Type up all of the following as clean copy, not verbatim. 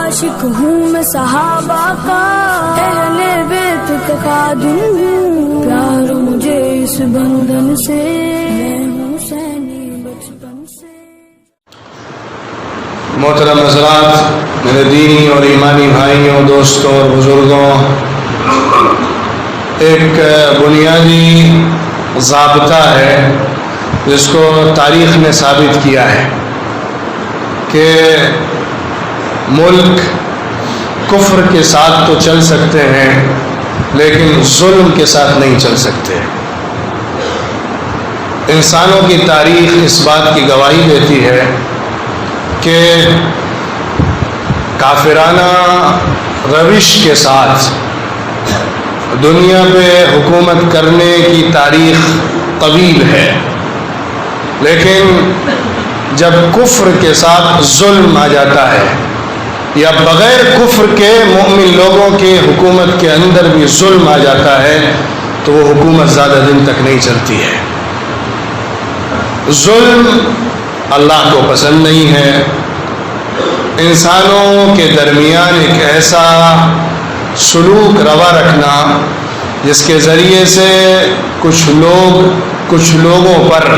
عاشق ہوں میں صحابہ کا، اہل بیت کا خادم ہوں، پیار مجھے اس بندھن سے، میں ہوں حسینی بچپن سے۔ محترم حضرات، میرے دینی اور ایمانی بھائیوں، دوستوں اور بزرگوں، ایک بنیادی ضابطہ ہے جس کو تاریخ نے ثابت کیا ہے کہ ملک کفر کے ساتھ تو چل سکتے ہیں لیکن ظلم کے ساتھ نہیں چل سکتے۔ انسانوں کی تاریخ اس بات کی گواہی دیتی ہے کہ کافرانہ روش کے ساتھ دنیا پہ حکومت کرنے کی تاریخ طویل ہے، لیکن جب کفر کے ساتھ ظلم آ جاتا ہے یا بغیر کفر کے مومن لوگوں کے حکومت کے اندر بھی ظلم آ جاتا ہے تو وہ حکومت زیادہ دن تک نہیں چلتی ہے۔ ظلم اللہ کو پسند نہیں ہے۔ انسانوں کے درمیان ایک ایسا سلوک روا رکھنا جس کے ذریعے سے کچھ لوگوں پر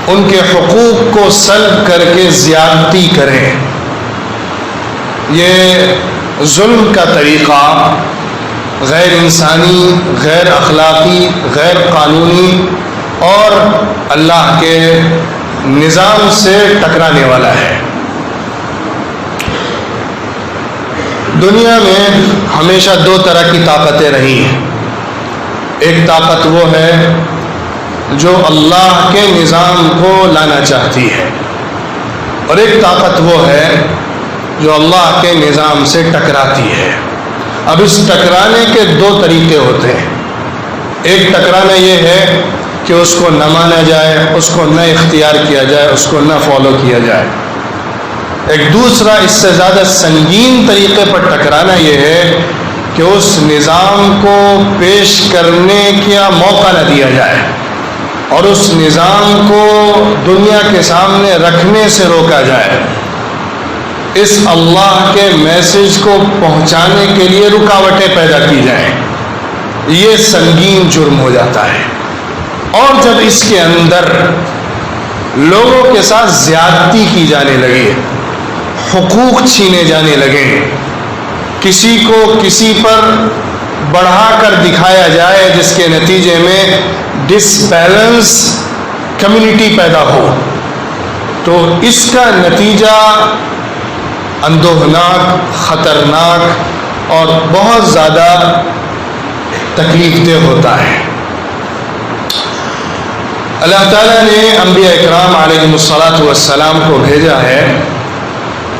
ان کے حقوق کو سلب کر کے زیادتی کریں، یہ ظلم کا طریقہ غیر انسانی، غیر اخلاقی، غیر قانونی اور اللہ کے نظام سے ٹکرانے والا ہے۔ دنیا میں ہمیشہ دو طرح کی طاقتیں رہی ہیں۔ ایک طاقت وہ ہے جو اللہ کے نظام کو لانا چاہتی ہے، اور ایک طاقت وہ ہے جو اللہ کے نظام سے ٹکراتی ہے۔ اب اس ٹکرانے کے دو طریقے ہوتے ہیں۔ ایک ٹکرانا یہ ہے کہ اس کو نہ مانا جائے، اس کو نہ اختیار کیا جائے، اس کو نہ فالو کیا جائے۔ ایک دوسرا اس سے زیادہ سنگین طریقے پر ٹکرانا یہ ہے کہ اس نظام کو پیش کرنے کا موقع نہ دیا جائے اور اس نظام کو دنیا کے سامنے رکھنے سے روکا جائے، اس اللہ کے میسج کو پہنچانے کے لیے رکاوٹیں پیدا کی جائیں۔ یہ سنگین جرم ہو جاتا ہے۔ اور جب اس کے اندر لوگوں کے ساتھ زیادتی کی جانے لگے، حقوق چھینے جانے لگے، کسی کو کسی پر بڑھا کر دکھایا جائے جس کے نتیجے میں ڈس بیلنس کمیونٹی پیدا ہو، تو اس کا نتیجہ اندوہناک، خطرناک اور بہت زیادہ تکلیف دہ ہوتا ہے۔ اللہ تعالیٰ نے انبیاء اکرام علیہم الصلاۃ والسلام کو بھیجا ہے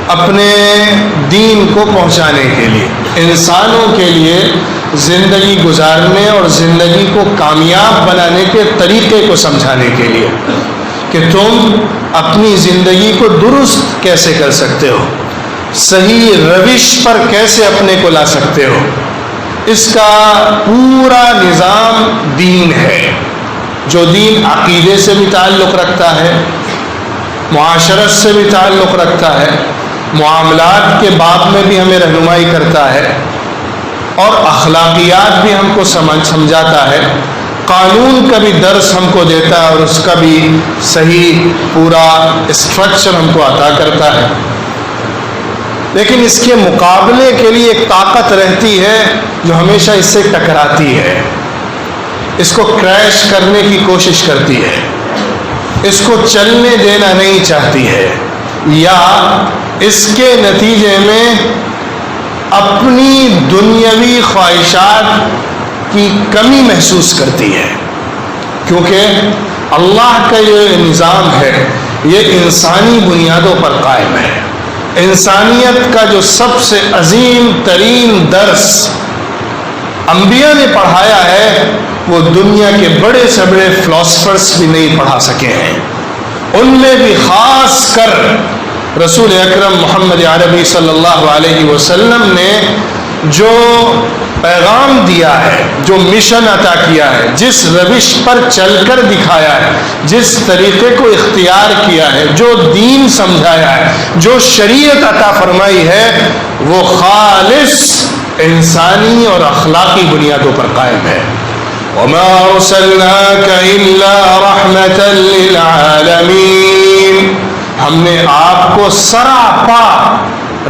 اپنے دین کو پہنچانے کے لیے، انسانوں کے لیے زندگی گزارنے اور زندگی کو کامیاب بنانے کے طریقے کو سمجھانے کے لیے کہ تم اپنی زندگی کو درست کیسے کر سکتے ہو، صحیح روش پر کیسے اپنے کو لا سکتے ہو۔ اس کا پورا نظام دین ہے، جو دین عقیدے سے بھی تعلق رکھتا ہے، معاشرت سے بھی تعلق رکھتا ہے، معاملات کے باب میں بھی ہمیں رہنمائی کرتا ہے اور اخلاقیات بھی ہم کو سمجھاتا ہے، قانون کا بھی درس ہم کو دیتا ہے اور اس کا بھی صحیح پورا اسٹرکچر ہم کو عطا کرتا ہے۔ لیکن اس کے مقابلے کے لیے ایک طاقت رہتی ہے جو ہمیشہ اس سے ٹکراتی ہے، اس کو کریش کرنے کی کوشش کرتی ہے، اس کو چلنے دینا نہیں چاہتی ہے، یا اس کے نتیجے میں اپنی دنیاوی خواہشات کی کمی محسوس کرتی ہے، کیونکہ اللہ کا یہ نظام ہے، یہ انسانی بنیادوں پر قائم ہے۔ انسانیت کا جو سب سے عظیم ترین درس انبیاء نے پڑھایا ہے وہ دنیا کے بڑے سے بڑے فلاسفرز بھی نہیں پڑھا سکے ہیں۔ ان میں بھی خاص کر رسول اکرم محمد عربی صلی اللہ علیہ وسلم نے جو پیغام دیا ہے، جو مشن عطا کیا ہے، جس روش پر چل کر دکھایا ہے، جس طریقے کو اختیار کیا ہے، جو دین سمجھایا ہے، جو شریعت عطا فرمائی ہے، وہ خالص انسانی اور اخلاقی بنیادوں پر قائم ہے۔ وَمَا أَرْسَلْنَاكَ إِلَّا رَحْمَةً لِّلْعَالَمِينَ، ہم نے آپ کو سراپا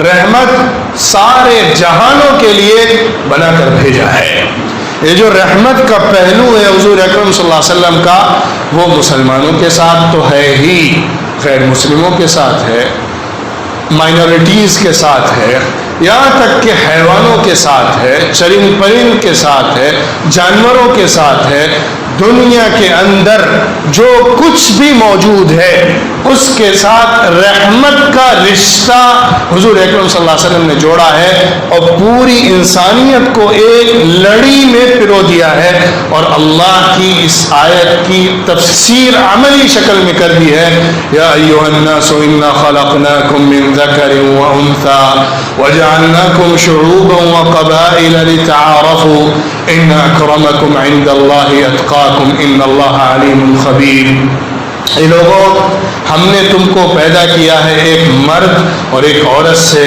رحمت سارے جہانوں کے لیے بنا کر بھیجا ہے۔ یہ جو رحمت کا پہلو ہے حضور اکرم صلی اللہ علیہ وسلم کا، وہ مسلمانوں کے ساتھ تو ہے ہی، غیر مسلموں کے ساتھ ہے، مائنورٹیز کے ساتھ ہے، یہاں تک کہ حیوانوں کے ساتھ ہے، چرند پرند کے ساتھ ہے، جانوروں کے ساتھ ہے۔ دنیا کے اندر جو کچھ بھی موجود ہے اس کے ساتھ رحمت کا رشتہ حضور اکرم صلی اللہ علیہ وسلم نے جوڑا ہے اور پوری انسانیت کو ایک لڑی میں پرو دیا ہے، اور اللہ کی اس آیت کی تفسیر عملی شکل میں کر دی ہے۔ یا ایھا الناس انا خلقناکم من ذکر وانثى وجعلناکم شعوبا وقبائل لتعارفوا ان اکرمکم عند اللہ اتقاکم ان اللہ علیم خبیر۔ اے لوگوں، ہم نے تم کو پیدا کیا ہے ایک مرد اور ایک عورت سے،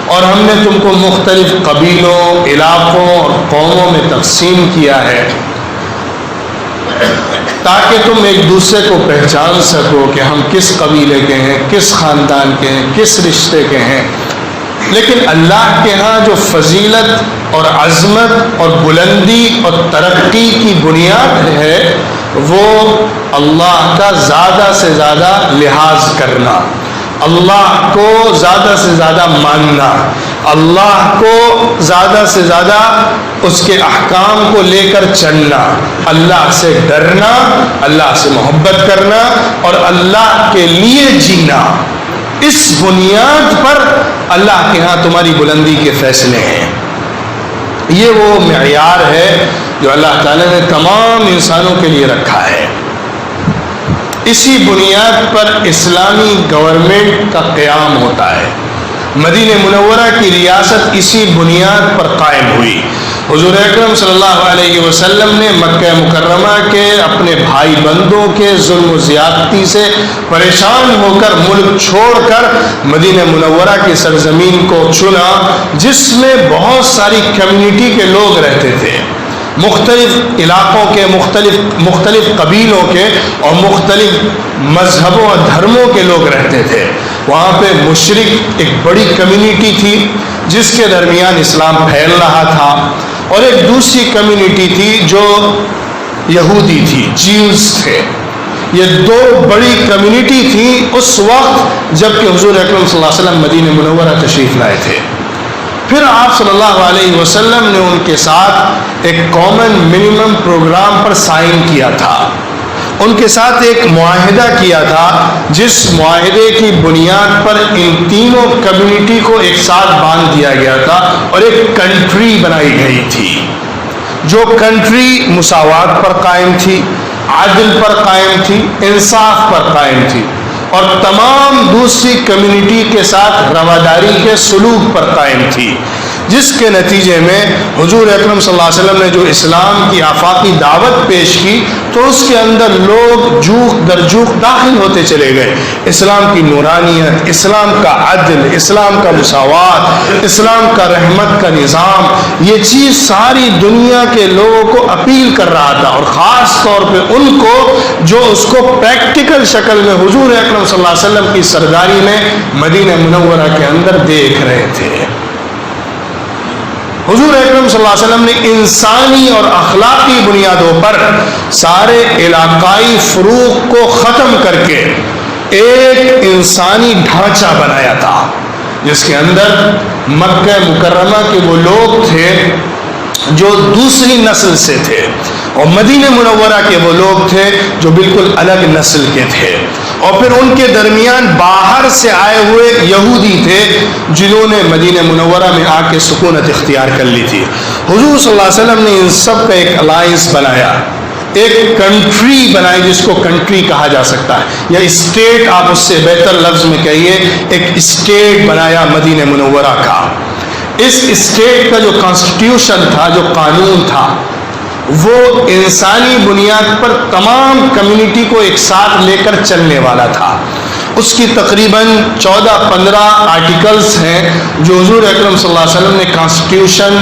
اور ہم نے تم کو مختلف قبیلوں، علاقوں اور قوموں میں تقسیم کیا ہے تاکہ تم ایک دوسرے کو پہچان سکو کہ ہم کس قبیلے کے ہیں، کس خاندان کے ہیں، کس رشتے کے ہیں۔ لیکن اللہ کے ہاں جو فضیلت اور عظمت اور بلندی اور ترقی کی بنیاد ہے وہ اللہ کا زیادہ سے زیادہ لحاظ کرنا، اللہ کو زیادہ سے زیادہ ماننا، اللہ کو زیادہ سے زیادہ اس کے احکام کو لے کر چلنا، اللہ سے ڈرنا، اللہ سے محبت کرنا اور اللہ کے لیے جینا۔ اس بنیاد پر اللہ کے ہاں تمہاری بلندی کے فیصلے ہیں۔ یہ وہ معیار ہے جو اللہ تعالیٰ نے تمام انسانوں کے لیے رکھا ہے۔ اسی بنیاد پر اسلامی گورنمنٹ کا قیام ہوتا ہے۔ مدینہ منورہ کی ریاست اسی بنیاد پر قائم ہوئی۔ حضور اکرم صلی اللہ علیہ وسلم نے مکہ مکرمہ کے اپنے بھائی بندوں کے ظلم و زیادتی سے پریشان ہو کر ملک چھوڑ کر مدینہ منورہ کی سرزمین کو چنا، جس میں بہت ساری کمیونٹی کے لوگ رہتے تھے، مختلف علاقوں کے، مختلف قبیلوں کے اور مختلف مذہبوں اور دھرموں کے لوگ رہتے تھے۔ وہاں پہ مشرک ایک بڑی کمیونٹی تھی جس کے درمیان اسلام پھیل رہا تھا، اور ایک دوسری کمیونٹی تھی جو یہودی تھی، جیوز تھے۔ یہ دو بڑی کمیونٹی تھی اس وقت جب کہ حضور اکرم صلی اللہ علیہ وسلم مدینہ منورہ تشریف لائے تھے۔ پھر آپ صلی اللہ علیہ وسلم نے ان کے ساتھ ایک کامن منیمم پروگرام پر سائن کیا تھا، ان کے ساتھ ایک معاہدہ کیا تھا، جس معاہدے کی بنیاد پر ان تینوں کمیونٹی کو ایک ساتھ باندھ دیا گیا تھا اور ایک کنٹری بنائی گئی تھی، جو کنٹری مساوات پر قائم تھی، عدل پر قائم تھی، انصاف پر قائم تھی، اور تمام دوسری کمیونٹی کے ساتھ رواداری کے سلوک پر قائم تھی، جس کے نتیجے میں حضور اکرم صلی اللہ علیہ وسلم نے جو اسلام کی آفاقی دعوت پیش کی تو اس کے اندر لوگ جوق در جوق داخل ہوتے چلے گئے۔ اسلام کی نورانیت، اسلام کا عدل، اسلام کا مساوات، اسلام کا رحمت کا نظام، یہ چیز ساری دنیا کے لوگوں کو اپیل کر رہا تھا، اور خاص طور پہ ان کو جو اس کو پریکٹیکل شکل میں حضور اکرم صلی اللہ علیہ وسلم کی سرداری میں مدینہ منورہ کے اندر دیکھ رہے تھے۔ حضور اکرم صلی اللہ علیہ وسلم نے انسانی اور اخلاقی بنیادوں پر سارے علاقائی فروق کو ختم کر کے ایک انسانی ڈھانچہ بنایا تھا، جس کے اندر مکہ مکرمہ کے وہ لوگ تھے جو دوسری نسل سے تھے، اور مدینہ منورہ کے وہ لوگ تھے جو بالکل الگ نسل کے تھے، اور پھر ان کے درمیان باہر سے آئے ہوئے یہودی تھے جنہوں نے مدینہ منورہ میں آ کے سکونت اختیار کر لی تھی۔ حضور صلی اللہ علیہ وسلم نے ان سب کا ایک الائنس بنایا، ایک کنٹری بنائی جس کو کنٹری کہا جا سکتا ہے، یا اسٹیٹ آپ اس سے بہتر لفظ میں کہیے، ایک اسٹیٹ بنایا مدینہ منورہ کا۔ اس اسٹیٹ کا جو کانسٹیٹیوشن تھا، جو قانون تھا، وہ انسانی بنیاد پر تمام کمیونٹی کو ایک ساتھ لے کر چلنے والا تھا۔ اس کی تقریباً 14-15 آرٹیکلز ہیں جو حضور اکرم صلی اللہ علیہ وسلم نے کانسٹیٹیوشن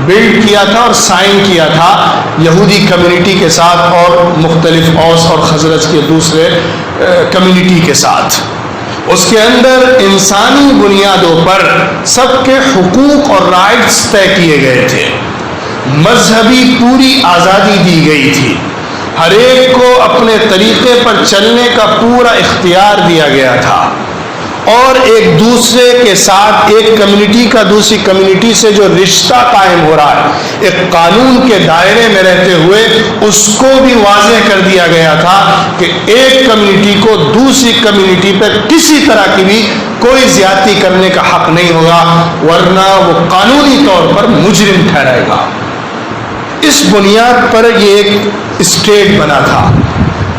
بلڈ کیا تھا اور سائن کیا تھا یہودی کمیونٹی کے ساتھ اور مختلف اوس اور خزرج کے دوسرے کمیونٹی کے ساتھ۔ اس کے اندر انسانی بنیادوں پر سب کے حقوق اور رائٹس طے کیے گئے تھے، مذہبی پوری آزادی دی گئی تھی، ہر ایک کو اپنے طریقے پر چلنے کا پورا اختیار دیا گیا تھا، اور ایک دوسرے کے ساتھ ایک کمیونٹی کا دوسری کمیونٹی سے جو رشتہ قائم ہو رہا ہے ایک قانون کے دائرے میں رہتے ہوئے، اس کو بھی واضح کر دیا گیا تھا کہ ایک کمیونٹی کو دوسری کمیونٹی پہ کسی طرح کی بھی کوئی زیادتی کرنے کا حق نہیں ہوگا، ورنہ وہ قانونی طور پر مجرم ٹھہرائے گا۔ اس بنیاد پر یہ ایک اسٹیٹ بنا تھا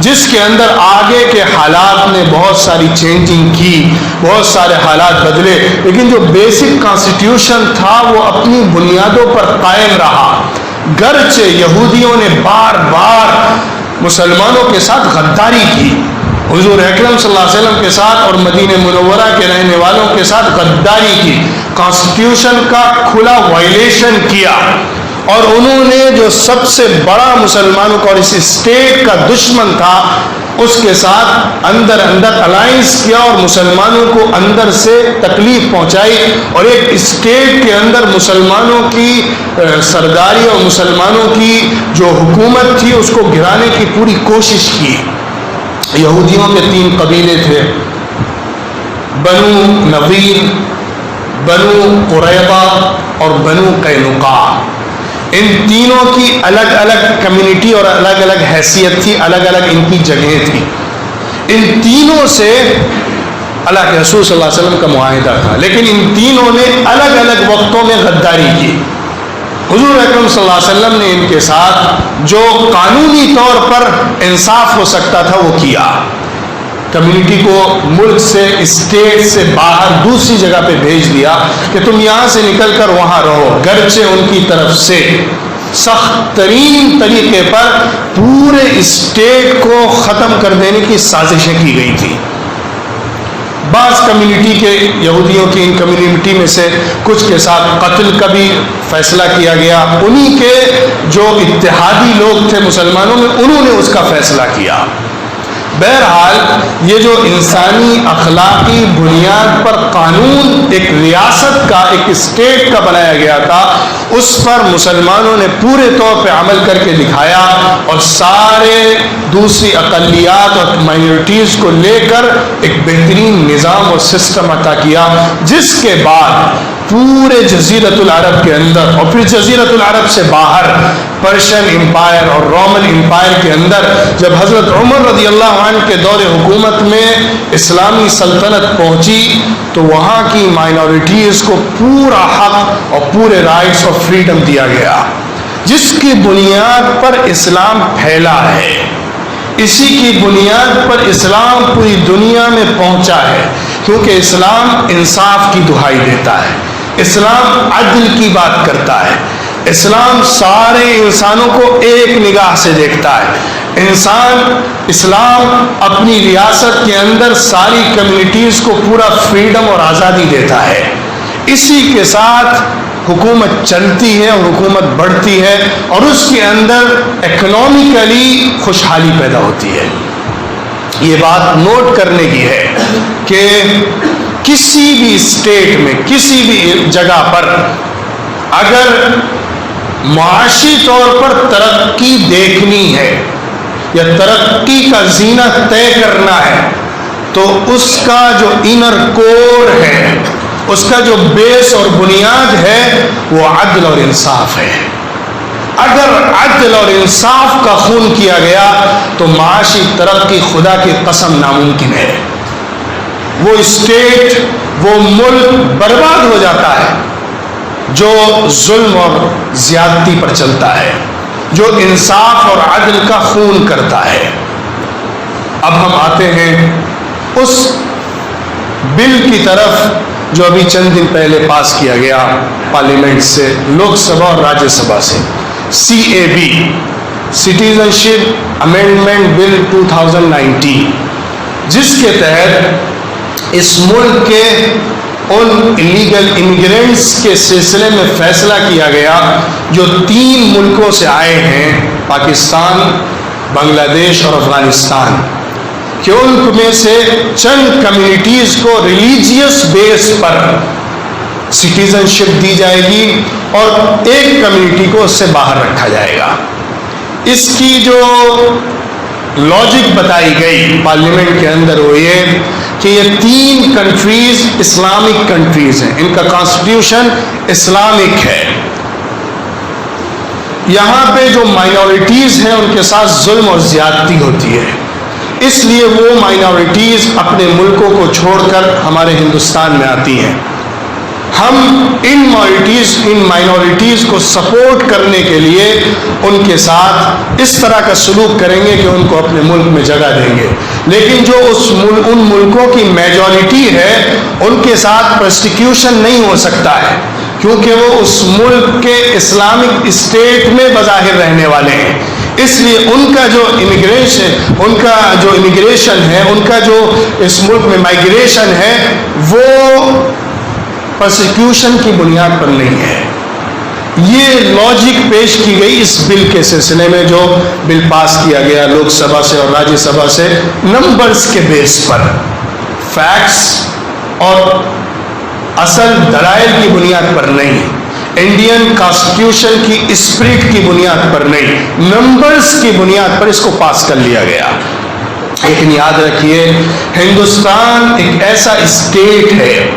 جس کے اندر آگے کے حالات نے بہت ساری چینجنگ کی، بہت سارے حالات بدلے، لیکن جو بیسک کانسٹیٹیوشن تھا وہ اپنی بنیادوں پر قائم رہا۔ گرچہ یہودیوں نے بار بار مسلمانوں کے ساتھ غداری کی، حضور اکرم صلی اللہ علیہ وسلم کے ساتھ اور مدینہ منورہ کے رہنے والوں کے ساتھ غداری کی، کانسٹیٹیوشن کا کھلا وائلیشن کیا، اور انہوں نے جو سب سے بڑا مسلمانوں کا اور اس اسٹیٹ کا دشمن تھا اس کے ساتھ اندر الائنس کیا اور مسلمانوں کو اندر سے تکلیف پہنچائی، اور ایک اسٹیٹ کے اندر مسلمانوں کی سرداری اور مسلمانوں کی جو حکومت تھی اس کو گرانے کی پوری کوشش کی۔ یہودیوں کے 3 قبیلے تھے، بنو نذیر، بنو قریظہ اور بنو قینقاع۔ ان تینوں کی الگ الگ کمیونٹی اور الگ الگ حیثیت تھی، الگ الگ ان کی جگہیں تھی۔ ان تینوں سے اللہ کے رسول صلی اللہ علیہ وسلم کا معاہدہ تھا، لیکن ان تینوں نے الگ الگ وقتوں میں غداری کی۔ حضور اکرم صلی اللہ علیہ وسلم نے ان کے ساتھ جو قانونی طور پر انصاف ہو سکتا تھا وہ کیا، کمیونٹی کو ملک سے، اسٹیٹ سے باہر دوسری جگہ پہ بھیج دیا کہ تم یہاں سے نکل کر وہاں رہو، گرچہ ان کی طرف سے سخت ترین طریقے پر پورے اسٹیٹ کو ختم کر دینے کی سازشیں کی گئی تھی۔ بعض کمیونٹی کے یہودیوں کی ان کمیونٹی میں سے کچھ کے ساتھ قتل کا بھی فیصلہ کیا گیا، انہی کے جو اتحادی لوگ تھے مسلمانوں میں انہوں نے اس کا فیصلہ کیا۔ بہرحال یہ جو انسانی اخلاقی بنیاد پر قانون ایک ریاست کا، ایک اسٹیٹ کا بنایا گیا تھا، اس پر مسلمانوں نے پورے طور پہ عمل کر کے دکھایا، اور سارے دوسری اقلیات اور مائنورٹیز کو لے کر ایک بہترین نظام اور سسٹم عطا کیا، جس کے بعد پورے جزیرت العرب کے اندر اور پھر جزیرت العرب سے باہر پرشین امپائر اور رومن امپائر کے اندر جب حضرت عمر رضی اللہ عنہ کے دور حکومت میں اسلامی سلطنت پہنچی تو وہاں کی مائنورٹیز کو پورا حق اور پورے رائٹس اور فریڈم دیا گیا، جس کی بنیاد پر اسلام پھیلا ہے، اسی کی بنیاد پر اسلام پوری دنیا میں پہنچا ہے، کیونکہ اسلام انصاف کی دہائی دیتا ہے، اسلام عدل کی بات کرتا ہے، اسلام سارے انسانوں کو ایک نگاہ سے دیکھتا ہے، اسلام اپنی ریاست کے اندر ساری کمیونٹیز کو پورا فریڈم اور آزادی دیتا ہے، اسی کے ساتھ حکومت چلتی ہے اور حکومت بڑھتی ہے، اور اس کے اندر اکنامکلی خوشحالی پیدا ہوتی ہے۔ یہ بات نوٹ کرنے کی ہے کہ کسی بھی اسٹیٹ میں، کسی بھی جگہ پر اگر معاشی طور پر ترقی دیکھنی ہے یا ترقی کا زینہ طے کرنا ہے تو اس کا جو انر کور ہے، اس کا جو بیس اور بنیاد ہے وہ عدل اور انصاف ہے۔ اگر عدل اور انصاف کا خون کیا گیا تو معاشی ترقی خدا کی قسم ناممکن ہے۔ وہ اسٹیٹ، وہ ملک برباد ہو جاتا ہے جو ظلم اور زیادتی پر چلتا ہے، جو انصاف اور عدل کا خون کرتا ہے۔ اب ہم آتے ہیں اس بل کی طرف جو ابھی چند دن پہلے پاس کیا گیا پارلیمنٹ سے، لوک سبھا اور راجیہ سبھا سے، CAB سٹیزن شپ امینڈمنٹ بل 2019، جس کے تحت اس ملک کے ان انلیگل امیگرینٹس کے سلسلے میں فیصلہ کیا گیا جو 3 ملکوں سے آئے ہیں، پاکستان، بنگلہ دیش اور افغانستان، کہ ان میں سے چند کمیونٹیز کو ریلیجیس بیس پر سٹیزن شپ دی جائے گی اور ایک کمیونٹی کو اس سے باہر رکھا جائے گا۔ اس کی جو لاجک بتائی گئی پارلیمنٹ کے اندر وہ یہ کہ یہ 3 کنٹریز اسلامک کنٹریز ہیں، ان کا کانسٹیٹیوشن اسلامک ہے، یہاں پہ جو مائنورٹیز ہیں ان کے ساتھ ظلم اور زیادتی ہوتی ہے، اس لیے وہ مائنورٹیز اپنے ملکوں کو چھوڑ کر ہمارے ہندوستان میں آتی ہیں۔ ہم ان مائنورٹیز کو سپورٹ کرنے کے لیے ان کے ساتھ اس طرح کا سلوک کریں گے کہ ان کو اپنے ملک میں جگہ دیں گے، لیکن جو ان ملکوں کی میجورٹی ہے ان کے ساتھ پرسیکیوشن نہیں ہو سکتا ہے، کیونکہ وہ اس ملک کے اسلامک اسٹیٹ میں بظاہر رہنے والے ہیں، اس لیے ان کا جو امیگریشن ہے، ان کا جو اس ملک میں مائگریشن ہے، وہ پرسیکیوشن کی بنیاد پر نہیں ہے۔ یہ لاجک پیش کی گئی اس بل کے سلسلے میں، جو بل پاس کیا گیا لوک سبھا سے اور راجیہ سبھا سے، نمبرز کے بیس پر، فیکٹس اور اصل دلائل کی بنیاد پر نہیں، انڈین کانسٹیٹیوشن کی اسپرٹ کی بنیاد پر نہیں، نمبرز کی بنیاد پر اس کو پاس کر لیا گیا۔ لیکن یاد رکھیے، ہندوستان ایک ایسا اسٹیٹ ہے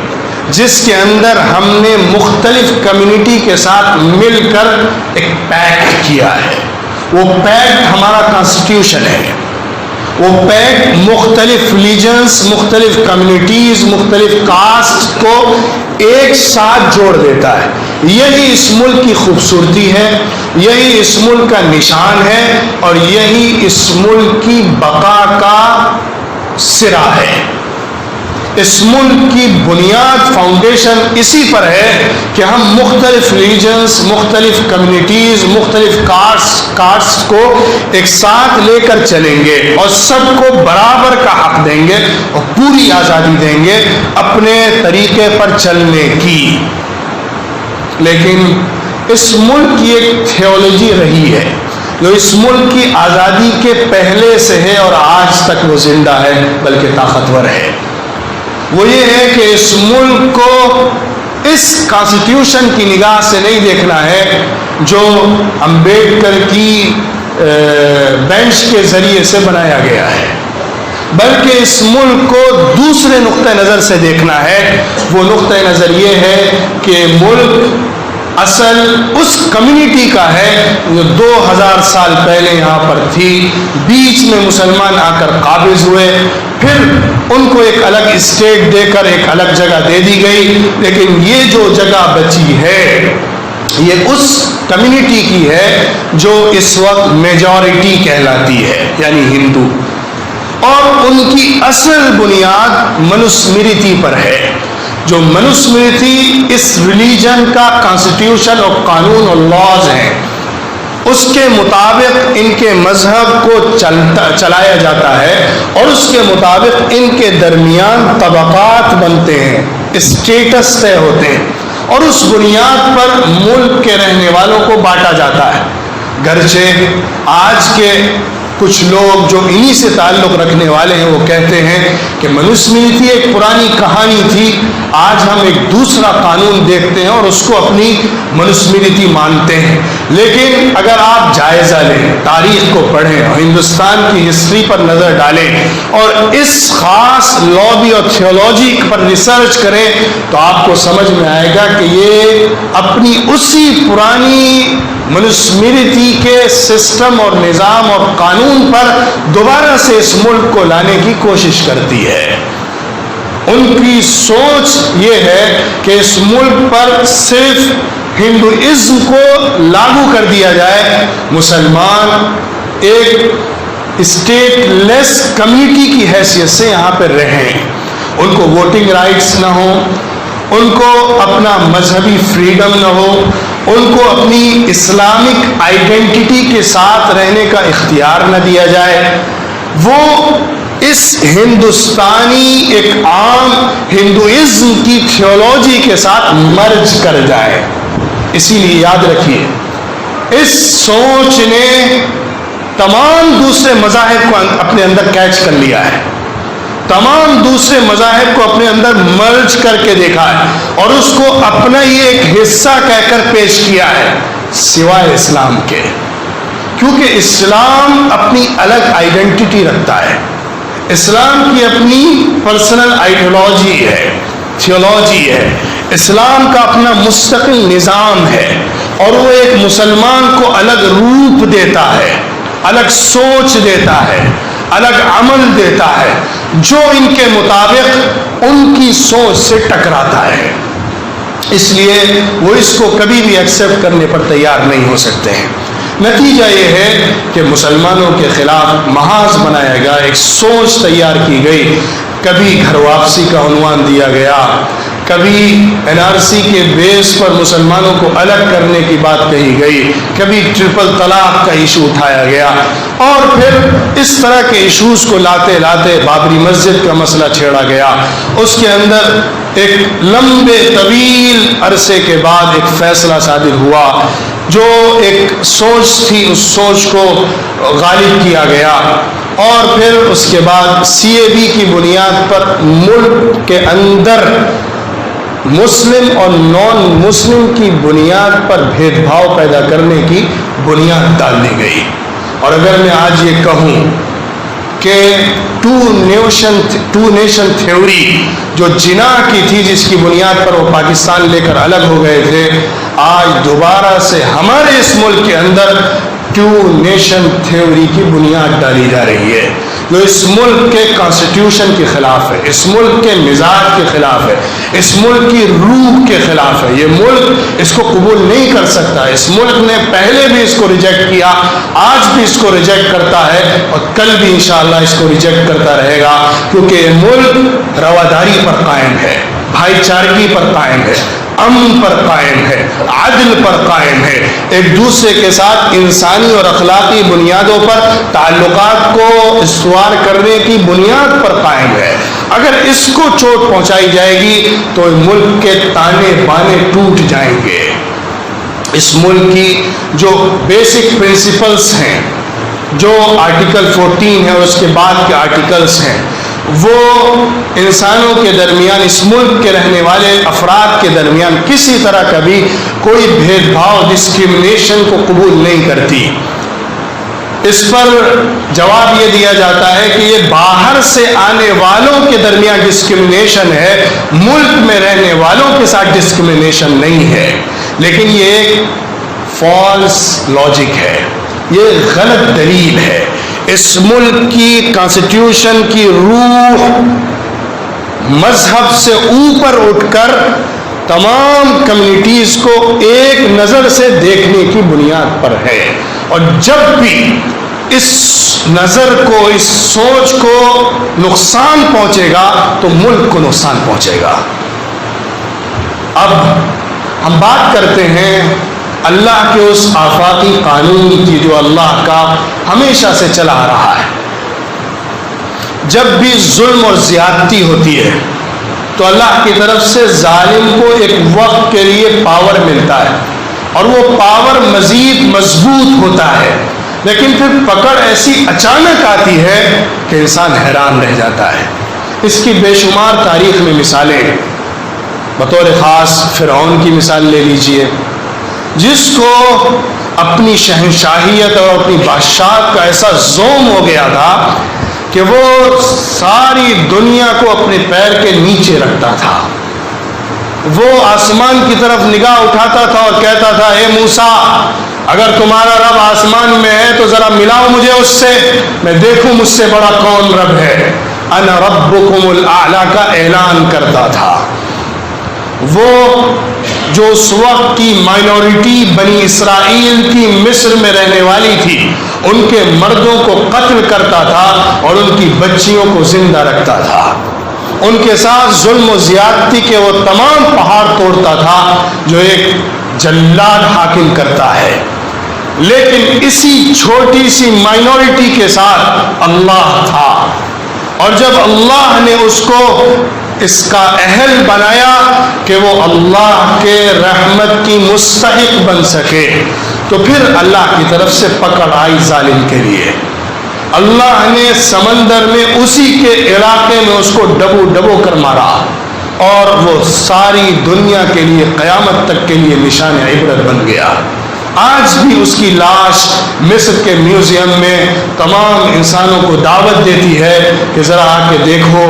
جس کے اندر ہم نے مختلف کمیونٹی کے ساتھ مل کر ایک پیکٹ کیا ہے، وہ پیکٹ ہمارا کانسٹیٹیوشن ہے، وہ پیکٹ مختلف ریلیجنز، مختلف کمیونٹیز، مختلف کاسٹ کو ایک ساتھ جوڑ دیتا ہے۔ یہی اس ملک کی خوبصورتی ہے، یہی اس ملک کا نشان ہے، اور یہی اس ملک کی بقا کا سرا ہے۔ اس ملک کی بنیاد فاؤنڈیشن اسی پر ہے کہ ہم مختلف ریلیجنز، مختلف کمیونٹیز، مختلف کاسٹ کو ایک ساتھ لے کر چلیں گے اور سب کو برابر کا حق دیں گے اور پوری آزادی دیں گے اپنے طریقے پر چلنے کی۔ لیکن اس ملک کی ایک تھیولوجی رہی ہے جو اس ملک کی آزادی کے پہلے سے ہے اور آج تک وہ زندہ ہے، بلکہ طاقتور ہے۔ وہ یہ ہے کہ اس ملک کو اس کانسٹیٹیوشن کی نگاہ سے نہیں دیکھنا ہے جو امبیڈکر کی بینچ کے ذریعے سے بنایا گیا ہے، بلکہ اس ملک کو دوسرے نقطۂ نظر سے دیکھنا ہے۔ وہ نقطۂ نظر یہ ہے کہ ملک اصل اس کمیونٹی کا ہے جو 2000 سال پہلے یہاں پر تھی، بیچ میں مسلمان آ کر قابض ہوئے، پھر ان کو ایک الگ اسٹیٹ دے کر ایک الگ جگہ دے دی گئی، لیکن یہ جو جگہ بچی ہے یہ اس کمیونٹی کی ہے جو اس وقت میجورٹی کہلاتی ہے، یعنی ہندو، اور ان کی اصل بنیاد منوسمرتی پر ہے۔ جو منوسمرتی اس ریلیجن کا کانسٹیٹیوشن اور قانون اور لاز ہیں، اس کے مطابق ان کے مذہب کو چلایا جاتا ہے، اور اس کے مطابق ان کے درمیان طبقات بنتے ہیں، اسٹیٹس طے ہوتے ہیں، اور اس بنیاد پر ملک کے رہنے والوں کو بانٹا جاتا ہے۔ گرچہ آج کے کچھ لوگ جو انہی سے تعلق رکھنے والے ہیں وہ کہتے ہیں کہ منوسمرتی ایک پرانی کہانی تھی، آج ہم ایک دوسرا قانون دیکھتے ہیں اور اس کو اپنی منوسمرتی مانتے ہیں۔ لیکن اگر آپ جائزہ لیں، تاریخ کو پڑھیں اور ہندوستان کی ہسٹری پر نظر ڈالیں اور اس خاص لابی اور تھیولوجی پر ریسرچ کریں تو آپ کو سمجھ میں آئے گا کہ یہ اپنی اسی پرانی منوسمرتی کے سسٹم اور نظام اور قانون پر دوبارہ سے اس ملک کو لانے کی کوشش کرتی ہے۔ ان کی سوچ یہ ہے کہ اس ملک پر صرف ہندوازم کو لاگو کر دیا جائے، مسلمان ایک اسٹیٹ لیس کمیونٹی کی حیثیت سے یہاں پر رہیں۔ ان کو ووٹنگ رائٹس نہ ہو، ان کو اپنا مذہبی فریڈم نہ ہو، ان کو اپنی اسلامک آئیڈینٹی کے ساتھ رہنے کا اختیار نہ دیا جائے، وہ اس ہندوستانی ایک عام ہندوازم کی تھیولوجی کے ساتھ مرج کر جائے۔ اسی لیے یاد رکھیے، اس سوچ نے تمام دوسرے مذاہب کو اپنے اندر کیچ کر لیا ہے، تمام دوسرے مذاہب کو اپنے اندر مرج کر کے دیکھا ہے اور اس کو اپنا ہی ایک حصہ کہہ کر پیش کیا ہے، سوائے اسلام کے، کیونکہ اسلام اپنی الگ آئیڈینٹی رکھتا ہے، اسلام کی اپنی پرسنل آئیڈیالوجی ہے، تھیولوجی ہے، اسلام کا اپنا مستقل نظام ہے، اور وہ ایک مسلمان کو الگ روپ دیتا ہے، الگ سوچ دیتا ہے، الگ عمل دیتا ہے، جو ان کے مطابق ان کی سوچ سے ٹکراتا ہے۔ اس لیے وہ اس کو کبھی بھی ایکسیپٹ کرنے پر تیار نہیں ہو سکتے ہیں۔ نتیجہ یہ ہے کہ مسلمانوں کے خلاف محاذ بنایا گیا، ایک سوچ تیار کی گئی، کبھی گھر واپسی کا عنوان دیا گیا، کبھی NRC کے بیس پر مسلمانوں کو الگ کرنے کی بات کہی گئی، کبھی ٹرپل طلاق کا ایشو اٹھایا گیا، اور پھر اس طرح کے ایشوز کو لاتے لاتے بابری مسجد کا مسئلہ چھیڑا گیا۔ اس کے اندر ایک لمبے طویل عرصے کے بعد ایک فیصلہ صادر ہوا، جو ایک سوچ تھی اس سوچ کو غالب کیا گیا، اور پھر اس کے بعد CAB کی بنیاد پر ملک کے اندر مسلم اور نان مسلم کی بنیاد پر بھید بھاؤ پیدا کرنے کی بنیاد ڈال دی گئی۔ اور اگر میں آج یہ کہوں کہ ٹو نیشن تھیوری جو جناح کی تھی، جس کی بنیاد پر وہ پاکستان لے کر الگ ہو گئے تھے، آج دوبارہ سے ہمارے اس ملک کے اندر ٹو نیشن تھیوری کی بنیاد ڈالی جا رہی ہے، جو اس ملک کے کانسٹیٹیوشن کے خلاف ہے، اس ملک کے مزاج کے خلاف ہے، اس ملک کی روح کے خلاف ہے۔ یہ ملک اس کو قبول نہیں کر سکتا۔ اس ملک نے پہلے بھی اس کو ریجیکٹ کیا، آج بھی اس کو ریجیکٹ کرتا ہے، اور کل بھی انشاءاللہ اس کو ریجیکٹ کرتا رہے گا، کیونکہ یہ ملک رواداری پر قائم ہے، بھائی چارگی پر قائم ہے، امن پر قائم ہے، عدل پر قائم ہے، ایک دوسرے کے ساتھ انسانی اور اخلاقی بنیادوں پر تعلقات کو استوار کرنے کی بنیاد پر قائم ہے۔ اگر اس کو چوٹ پہنچائی جائے گی تو ملک کے تانے بانے ٹوٹ جائیں گے۔ اس ملک کی جو بیسک پرنسپلز ہیں، جو آرٹیکل 14 ہے اور اس کے بعد کے آرٹیکلز ہیں، وہ انسانوں کے درمیان، اس ملک کے رہنے والے افراد کے درمیان کسی طرح کا بھی کوئی بھید بھاؤ، ڈسکرمنیشن کو قبول نہیں کرتی۔ اس پر جواب یہ دیا جاتا ہے کہ یہ باہر سے آنے والوں کے درمیان ڈسکرمنیشن ہے، ملک میں رہنے والوں کے ساتھ ڈسکرمنیشن نہیں ہے۔ لیکن یہ ایک فالس لاجک ہے، یہ غلط دلیل ہے۔ اس ملک کی کانسٹیٹیوشن کی روح مذہب سے اوپر اٹھ کر تمام کمیونٹیز کو ایک نظر سے دیکھنے کی بنیاد پر ہے، اور جب بھی اس نظر کو، اس سوچ کو نقصان پہنچے گا تو ملک کو نقصان پہنچے گا۔ اب ہم بات کرتے ہیں اللہ کے اس آفاقی قانون کی جو اللہ کا ہمیشہ سے چلا آ رہا ہے۔ جب بھی ظلم اور زیادتی ہوتی ہے تو اللہ کی طرف سے ظالم کو ایک وقت کے لیے پاور ملتا ہے، اور وہ پاور مزید مضبوط ہوتا ہے، لیکن پھر پکڑ ایسی اچانک آتی ہے کہ انسان حیران رہ جاتا ہے۔ اس کی بے شمار تاریخ میں مثالیں، بطور خاص فرعون کی مثال لے لیجئے، جس کو اپنی شہنشاہیت اور اپنی بادشاہت کا ایسا زوم ہو گیا تھا کہ وہ ساری دنیا کو اپنے پیر کے نیچے رکھتا تھا۔ وہ آسمان کی طرف نگاہ اٹھاتا تھا اور کہتا تھا، اے موسیٰ، اگر تمہارا رب آسمان میں ہے تو ذرا ملاؤ مجھے اس سے، میں دیکھوں مجھ سے بڑا کون رب ہے۔ انا ربکم الاعلی کا اعلان کرتا تھا۔ وہ جو اس وقت کی مائنورٹی بنی اسرائیل کی مصر میں رہنے والی تھی، ان کے مردوں کو قتل کرتا تھا اور ان کی بچیوں کو زندہ رکھتا تھا۔ ان کے ساتھ ظلم و زیادتی کے وہ تمام پہاڑ توڑتا تھا جو ایک جلاد حاکم کرتا ہے، لیکن اسی چھوٹی سی مائنورٹی کے ساتھ اللہ تھا، اور جب اللہ نے اس کو اس کا اہل بنایا کہ وہ اللہ کے رحمت کی مستحق بن سکے، تو پھر اللہ کی طرف سے پکڑ آئی ظالم کے لیے۔ اللہ نے سمندر میں اسی کے علاقے میں اس کو ڈبو ڈبو کر مارا، اور وہ ساری دنیا کے لیے قیامت تک کے لیے نشان عبرت بن گیا۔ آج بھی اس کی لاش مصر کے میوزیم میں تمام انسانوں کو دعوت دیتی ہے کہ ذرا آ کے دیکھو،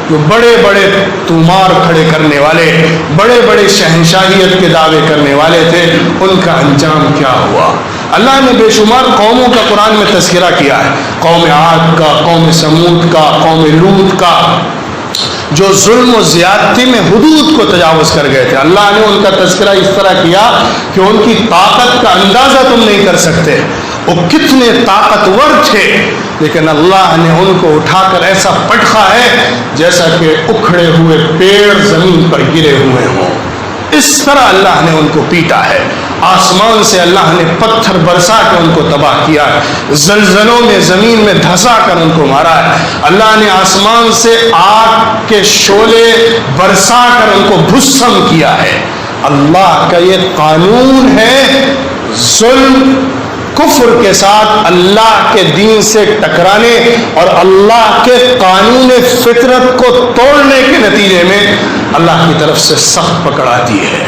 جو بڑے بڑے طومار کھڑے کرنے والے، بڑے بڑے شہنشاہیت کے دعوے کرنے والے تھے، ان کا انجام کیا ہوا۔ اللہ نے بے شمار قوموں کا قرآن میں تذکرہ کیا ہے، قوم عاد کا، قوم سمود کا، قوم لوط کا، جو ظلم و زیادتی میں حدود کو تجاوز کر گئے تھے۔ اللہ نے ان کا تذکرہ اس طرح کیا کہ ان کی طاقت کا اندازہ تم نہیں کر سکتے، وہ کتنے طاقتور تھے، لیکن اللہ نے ان کو اٹھا کر ایسا پٹخا ہے جیسا کہ اکھڑے ہوئے پیڑ زمین پر گرے ہوئے ہوں، اس طرح اللہ نے ان کو پیٹا ہے۔ آسمان سے اللہ نے پتھر برسا کے ان کو تباہ کیا ہے، زلزلوں میں زمین میں دھسا کر ان کو مارا ہے۔ اللہ نے آسمان سے آگ کے شعلے برسا کر ان کو بھسم کیا ہے۔ اللہ کا یہ قانون ہے، ظلم کفر کے ساتھ اللہ کے دین سے ٹکرانے اور اللہ کے قانون فطرت کو توڑنے کے نتیجے میں اللہ کی طرف سے سخت پکڑ آتی ہے۔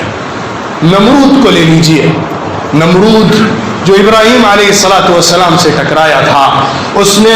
نمرود کو لے لیجئے، نمرود جو ابراہیم علیہ السلام سے ٹکرایا تھا، اس نے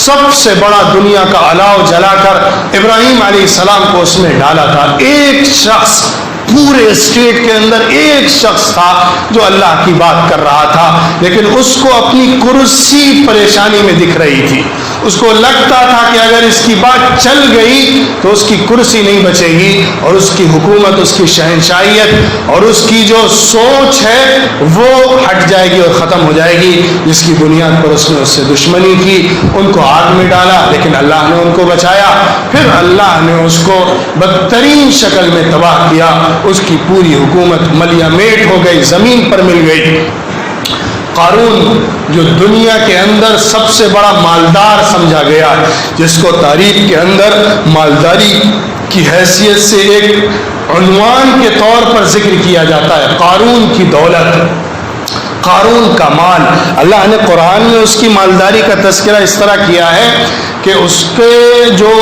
سب سے بڑا دنیا کا الاؤ جلا کر ابراہیم علیہ السلام کو اس میں ڈالا تھا۔ ایک شخص پورے اسٹیٹ کے اندر ایک شخص تھا جو اللہ کی بات کر رہا تھا، لیکن اس کو اپنی کرسی پریشانی میں دکھ رہی تھی۔ اس کو لگتا تھا کہ اگر اس کی بات چل گئی تو اس کی کرسی نہیں بچے گی، اور اس کی حکومت، اس کی شہنشاہیت اور اس کی جو سوچ ہے وہ ہٹ جائے گی اور ختم ہو جائے گی، جس کی بنیاد پر اس نے اس سے دشمنی کی، ان کو آگ میں ڈالا، لیکن اللہ نے ان کو بچایا۔ پھر اللہ نے اس کو بدترین شکل میں تباہ کیا، اس کی پوری حکومت ملیہ میٹ ہو گئی، زمین پر مل گئی۔ قارون جو دنیا کے اندر سب سے بڑا مالدار سمجھا گیا، جس کو تاریخ کے اندر مالداری کی حیثیت سے ایک عنوان کے طور پر ذکر کیا جاتا ہے، قارون کی دولت، قارون کا مال۔ اللہ نے قرآن میں اس کی مالداری کا تذکرہ اس طرح کیا ہے کہ اس کے جو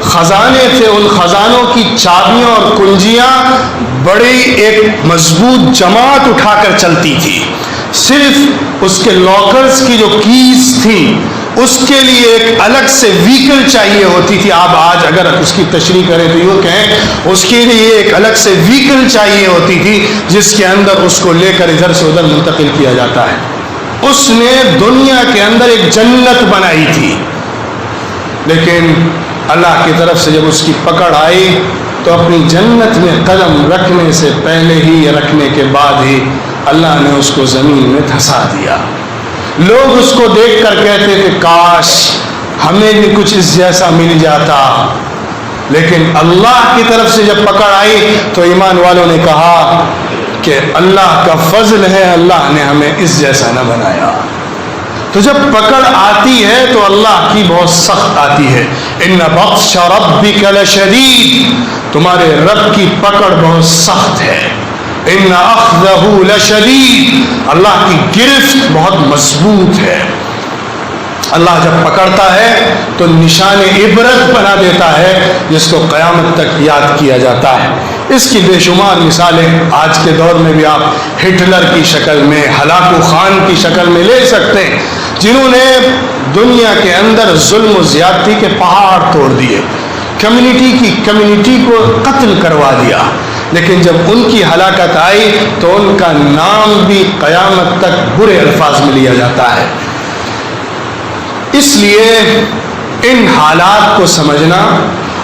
خزانے تھے، ان خزانوں کی چابیاں اور کنجیاں بڑی ایک مضبوط جماعت اٹھا کر چلتی تھی، صرف اس کے لاکرز کی جو کیز تھی اس کے لیے ایک الگ سے ویکل چاہیے ہوتی تھی۔ آپ آج اگر اس کی تشریح کریں تو یوں کہیں، اس کے لیے ایک الگ سے ویکل چاہیے ہوتی تھی جس کے اندر اس کو لے کر ادھر سے ادھر منتقل کیا جاتا ہے۔ اس نے دنیا کے اندر ایک جنت بنائی تھی، لیکن اللہ کی طرف سے جب اس کی پکڑ آئی تو اپنی جنت میں قدم رکھنے سے پہلے ہی یا رکھنے کے بعد ہی اللہ نے اس کو زمین میں دھسا دیا۔ لوگ اس کو دیکھ کر کہتے کہ کاش ہمیں بھی کچھ اس جیسا مل جاتا، لیکن اللہ کی طرف سے جب پکڑ آئی تو ایمان والوں نے کہا کہ اللہ کا فضل ہے، اللہ نے ہمیں اس جیسا نہ بنایا۔ تو جب پکڑ آتی ہے تو اللہ کی بہت سخت آتی ہے۔ ان بطش ربک لشدید، تمہارے رب کی پکڑ بہت سخت ہے۔ ان اخذہ لشدید، اللہ کی گرفت بہت مضبوط ہے۔ اللہ جب پکڑتا ہے تو نشان عبرت بنا دیتا ہے، جس کو قیامت تک یاد کیا جاتا ہے۔ اس کی بے شمار مثالیں آج کے دور میں بھی آپ ہٹلر کی شکل میں، ہلاکو خان کی شکل میں لے سکتے ہیں، جنہوں نے دنیا کے اندر ظلم و زیادتی کے پہاڑ توڑ دیے، کمیونٹی کو قتل کروا دیا، لیکن جب ان کی ہلاکت آئی تو ان کا نام بھی قیامت تک برے الفاظ میں لیا جاتا ہے۔ اس لیے ان حالات کو سمجھنا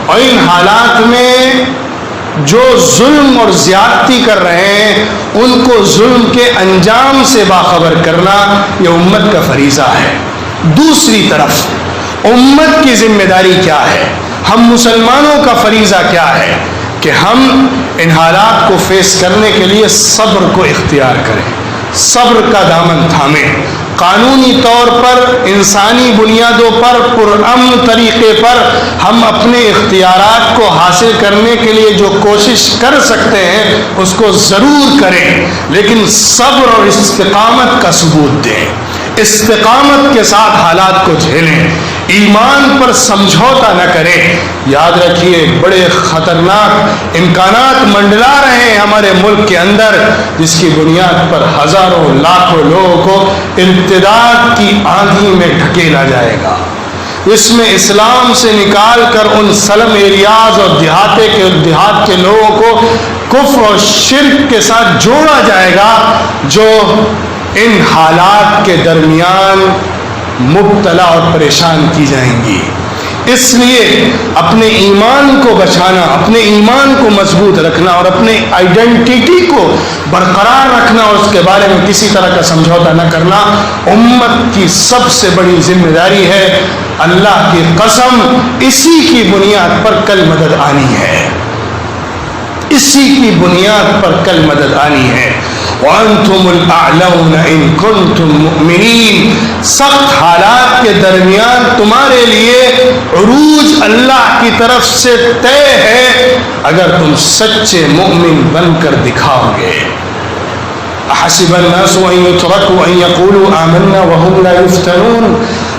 اور ان حالات میں جو ظلم اور زیادتی کر رہے ہیں ان کو ظلم کے انجام سے باخبر کرنا یہ امت کا فریضہ ہے۔ دوسری طرف امت کی ذمہ داری کیا ہے؟ ہم مسلمانوں کا فریضہ کیا ہے کہ ہم ان حالات کو فیس کرنے کے لیے صبر کو اختیار کریں، صبر کا دامن تھامیں، قانونی طور پر انسانی بنیادوں پر پرامن طریقے پر ہم اپنے اختیارات کو حاصل کرنے کے لیے جو کوشش کر سکتے ہیں اس کو ضرور کریں، لیکن صبر اور استقامت کا ثبوت دیں، استقامت کے ساتھ حالات کو جھیلیں، ایمان پر سمجھوتا نہ کریں۔ یاد رکھیے بڑے خطرناک امکانات منڈلا رہے ہیں ہمارے ملک کے اندر، جس کی بنیاد پر ہزاروں لاکھوں لوگوں کو ارتداد کی آندھی میں ڈھکیلا جائے گا۔ اس میں اسلام سے نکال کر ان سلم ایریاز اور دیہات کے لوگوں کو کفر اور شرک کے ساتھ جوڑا جائے گا، جو ان حالات کے درمیان مبتلا اور پریشان کی جائیں گی۔ اس لیے اپنے ایمان کو بچانا، اپنے ایمان کو مضبوط رکھنا اور اپنے آئیڈینٹی کو برقرار رکھنا اور اس کے بارے میں کسی طرح کا سمجھوتا نہ کرنا امت کی سب سے بڑی ذمہ داری ہے۔ اللہ کی قسم اسی کی بنیاد پر کل مدد آنی ہے، اسی کی بنیاد پر کل مدد آنی ہے۔ وَأَنْتُمُ الْأَعْلَوْنَ إِن كُنتُم مُؤْمِنِينَ۔ سخت حالات کے درمیان تمہارے لیے عروج اللہ کی طرف سے طے ہے اگر تم سچے مومن بن کر دکھاؤ گے۔ أَحَسِبَ النَّاسُ أَن يُتْرَكُوا أَن يَقُولُوا آمَنَّا وَهُمْ لَا يُفْتَنُونَ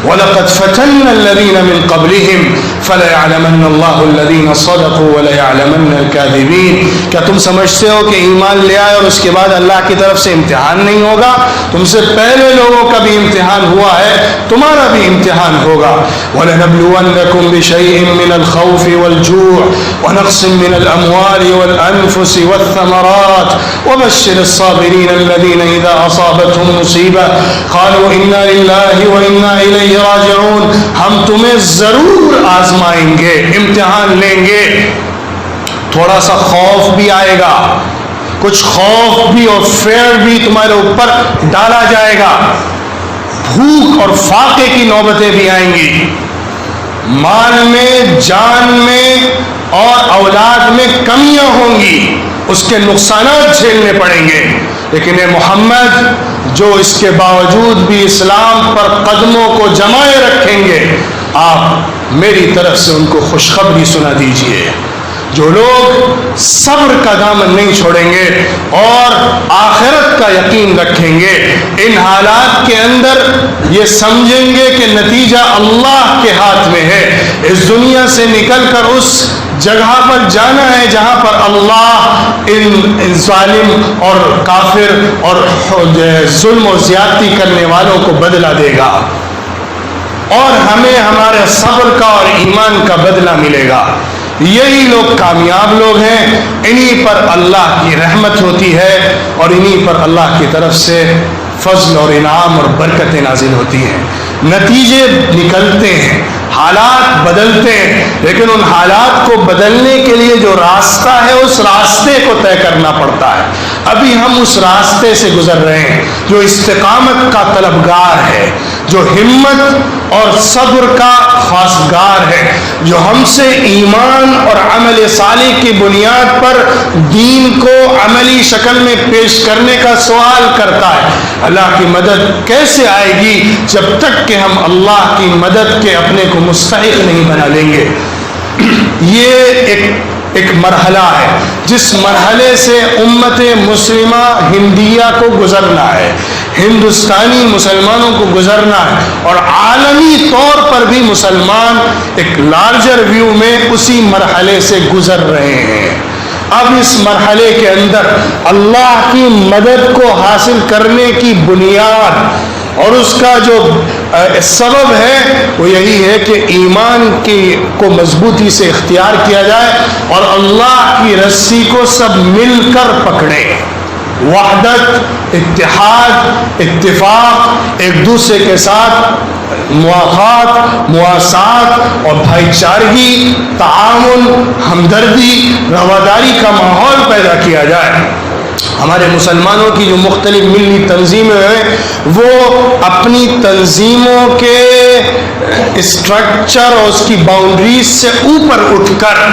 وَلَقَدْ فَتَنَّا الَّذِينَ مِن قَبْلِهِمْ فَلَيَعْلَمَنَّ اللَّهُ الَّذِينَ صَدَقُوا وَلَيَعْلَمَنَّ الْكَاذِبِينَ۔ کیا تم سمجھتے ہو کہ ایمان لے آئے اور اس کے بعد اللہ کی طرف سے امتحان نہیں ہوگا؟ تم سے پہلے لوگوں کا بھی امتحان ہوا ہے، تمہارا بھی امتحان ہوگا۔ وَلَنَبْلُوَنَّكُمْ بِشَيْءٍ مِّنَ الْخَوْفِ وَالْجُوعِ وَنَقْصٍ مِّنَ الْأَمْوَالِ وَالْأَنفُسِ وَالثَّمَرَاتِ وَبَشِّرِ الصَّابِرِينَ الَّذِينَ إِذَا أَصَابَتْهُمْ مُصِيبَةٌ قَالُوا إِنَّا لِلَّهِ وَإِنَّا إِلَيْهِ راجعون۔ ہم تمہیں ضرور آزمائیں گے، امتحان لیں گے، تھوڑا سا خوف بھی آئے گا، کچھ خوف بھی اور فیئر بھی تمہارے اوپر ڈالا جائے گا، بھوک اور فاقے کی نوبتیں بھی آئیں گی، مال میں، جان میں اور اولاد میں کمیاں ہوں گی، اس کے نقصانات جھیلنے پڑیں گے، لیکن اے محمد جو اس کے باوجود بھی اسلام پر قدموں کو جمائے رکھیں گے، آپ میری طرف سے ان کو خوشخبری سنا دیجئے۔ جو لوگ صبر کا دامن نہیں چھوڑیں گے اور آخرت کا یقین رکھیں گے، ان حالات کے اندر یہ سمجھیں گے کہ نتیجہ اللہ کے ہاتھ میں ہے، اس دنیا سے نکل کر اس جگہ پر جانا ہے جہاں پر اللہ ان ظالم اور کافر اور ظلم و زیادتی کرنے والوں کو بدلہ دے گا، اور ہمیں ہمارے صبر کا اور ایمان کا بدلہ ملے گا۔ یہی لوگ کامیاب لوگ ہیں، انہی پر اللہ کی رحمت ہوتی ہے اور انہی پر اللہ کی طرف سے فضل اور انعام اور برکتیں نازل ہوتی ہیں، نتیجے نکلتے ہیں، حالات بدلتے ہیں، لیکن ان حالات کو بدلنے کے لیے جو راستہ ہے اس راستے کو طے کرنا پڑتا ہے۔ ابھی ہم اس راستے سے گزر رہے ہیں جو استقامت کا طلبگار ہے، جو ہمت اور صبر کا خواستگار ہے، جو ہم سے ایمان اور عمل صالح کی بنیاد پر دین کو عملی شکل میں پیش کرنے کا سوال کرتا ہے۔ اللہ کی مدد کیسے آئے گی جب تک کہ ہم اللہ کی مدد کے اپنے کو مستحق نہیں بنا لیں گے؟ یہ ایک مرحلہ ہے جس مرحلے سے امت مسلمہ ہندیہ کو گزرنا ہے، ہندوستانی مسلمانوں کو گزرنا ہے، اور عالمی طور پر بھی مسلمان ایک لارجر ویو میں اسی مرحلے سے گزر رہے ہیں۔ اب اس مرحلے کے اندر اللہ کی مدد کو حاصل کرنے کی بنیاد اور اس کا جو سبب ہے وہ یہی ہے کہ ایمان کو مضبوطی سے اختیار کیا جائے اور اللہ کی رسی کو سب مل کر پکڑے، وحدت، اتحاد، اتفاق، ایک دوسرے کے ساتھ مواخات، مواسات اور بھائی چارگی، تعاون، ہمدردی، رواداری کا ماحول پیدا کیا جائے۔ ہمارے مسلمانوں کی جو مختلف ملی تنظیمیں ہیں وہ اپنی تنظیموں کے اسٹرکچر اور اس کی باؤنڈریز سے اوپر اٹھ کر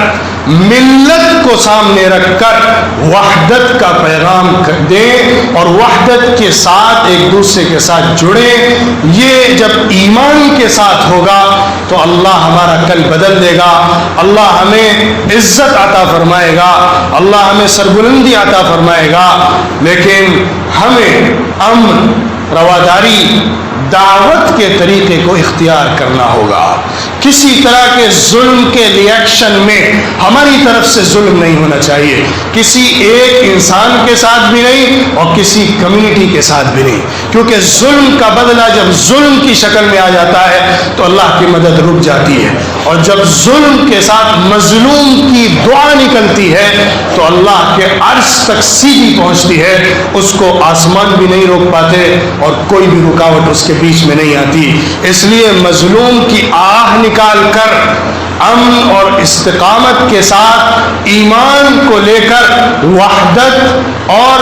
ملت کو سامنے رکھ کر وحدت کا پیغام دیں اور وحدت کے ساتھ ایک دوسرے کے ساتھ جڑیں. یہ جب ایمان کے ساتھ ہوگا تو اللہ ہمارا کل بدل دے گا. اللہ ہمیں عزت عطا فرمائے گا, اللہ ہمیں سربلندی عطا فرمائے گا. لیکن ہمیں امن, رواداری, دعوت کے طریقے کو اختیار کرنا ہوگا. کسی طرح کے ظلم کے ریئیکشن میں ہماری طرف سے ظلم نہیں ہونا چاہیے, کسی ایک انسان کے ساتھ بھی نہیں اور کسی کمیونٹی کے ساتھ بھی نہیں, کیونکہ ظلم کا بدلہ جب ظلم کی شکل میں آ جاتا ہے تو اللہ کی مدد رک جاتی ہے, اور جب ظلم کے ساتھ مظلوم کی دعا نکلتی ہے تو اللہ کے عرش تک سیدھی پہنچتی ہے, اس کو آسمان بھی نہیں روک پاتے اور کوئی بھی رکاوٹ اس کے بیچ میں نہیں آتی. اس لیے مظلوم کی آہ نکال کر امن اور استقامت کے ساتھ ایمان کو لے کر وحدت اور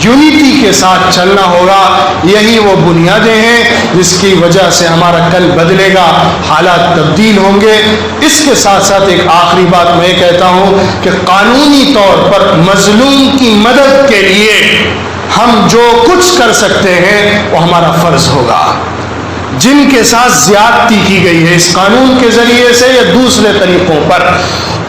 یونٹی کے ساتھ چلنا ہوگا. یہی وہ بنیادیں ہیں جس کی وجہ سے ہمارا کل بدلے گا, حالات تبدیل ہوں گے. اس کے ساتھ ساتھ ایک آخری بات میں کہتا ہوں کہ قانونی طور پر مظلوم کی مدد کے لیے ہم جو کچھ کر سکتے ہیں وہ ہمارا فرض ہوگا. جن کے ساتھ زیادتی کی گئی ہے اس قانون کے ذریعے سے یا دوسرے طریقوں پر,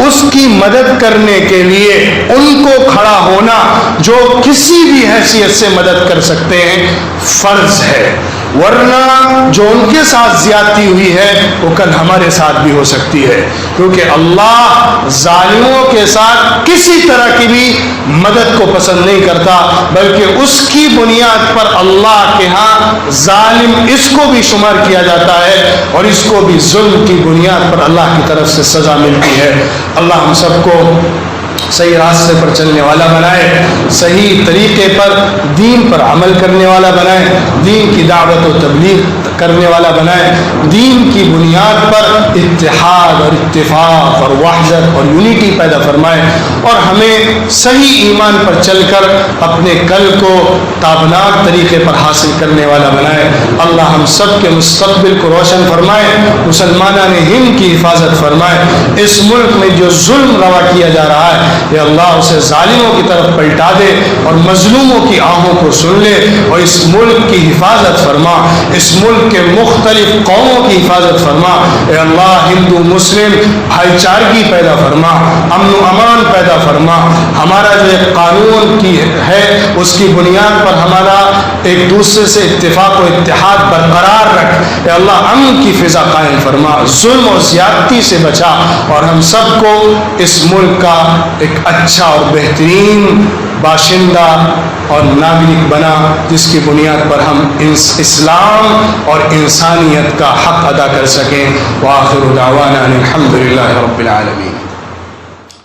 اس کی مدد کرنے کے لیے ان کو کھڑا ہونا جو کسی بھی حیثیت سے مدد کر سکتے ہیں فرض ہے. ورنہ جو ان کے ساتھ زیادتی ہوئی ہے وہ کل ہمارے ساتھ بھی ہو سکتی ہے, کیونکہ اللہ ظالموں کے ساتھ کسی طرح کی بھی مدد کو پسند نہیں کرتا, بلکہ اس کی بنیاد پر اللہ کے ہاں ظالم اس کو بھی شمار کیا جاتا ہے اور اس کو بھی ظلم کی بنیاد پر اللہ کی طرف سے سزا ملتی ہے. اللہ ہم سب کو صحیح راستے پر چلنے والا بنائے, صحیح طریقے پر دین پر عمل کرنے والا بنائے, دین کی دعوت و تبلیغ کرنے والا بنائے, دین کی بنیاد پر اتحاد اور اتفاق اور وحدت اور یونٹی پیدا فرمائے, اور ہمیں صحیح ایمان پر چل کر اپنے کل کو تابناک طریقے پر حاصل کرنے والا بنائے. اللہ ہم سب کے مستقبل کو روشن فرمائے, مسلمانان ہند کی حفاظت فرمائے. اس ملک میں جو ظلم روا کیا جا رہا ہے کہ اللہ اسے ظالموں کی طرف پلٹا دے اور مظلوموں کی آہوں کو سن لے, اور اس ملک کی حفاظت فرما, اس ملک کے مختلف قوموں کی حفاظت فرما. اے اللہ ہندو مسلم بھائی چارگی پیدا فرما, امن و امان پیدا فرما. ہمارا جو ایک قانون کی ہے اس کی بنیاد پر ہمارا ایک دوسرے سے اتفاق و اتحاد برقرار رکھ. اے اللہ امن کی فضا قائم فرما, ظلم و زیادتی سے بچا, اور ہم سب کو اس ملک کا ایک اچھا اور بہترین باشندہ اور ناگرک بنا, جس کی بنیاد پر ہم اسلام اور انسانیت کا حق ادا کر سکیں. وآخر دعوانا الحمد للہ رب العالمین.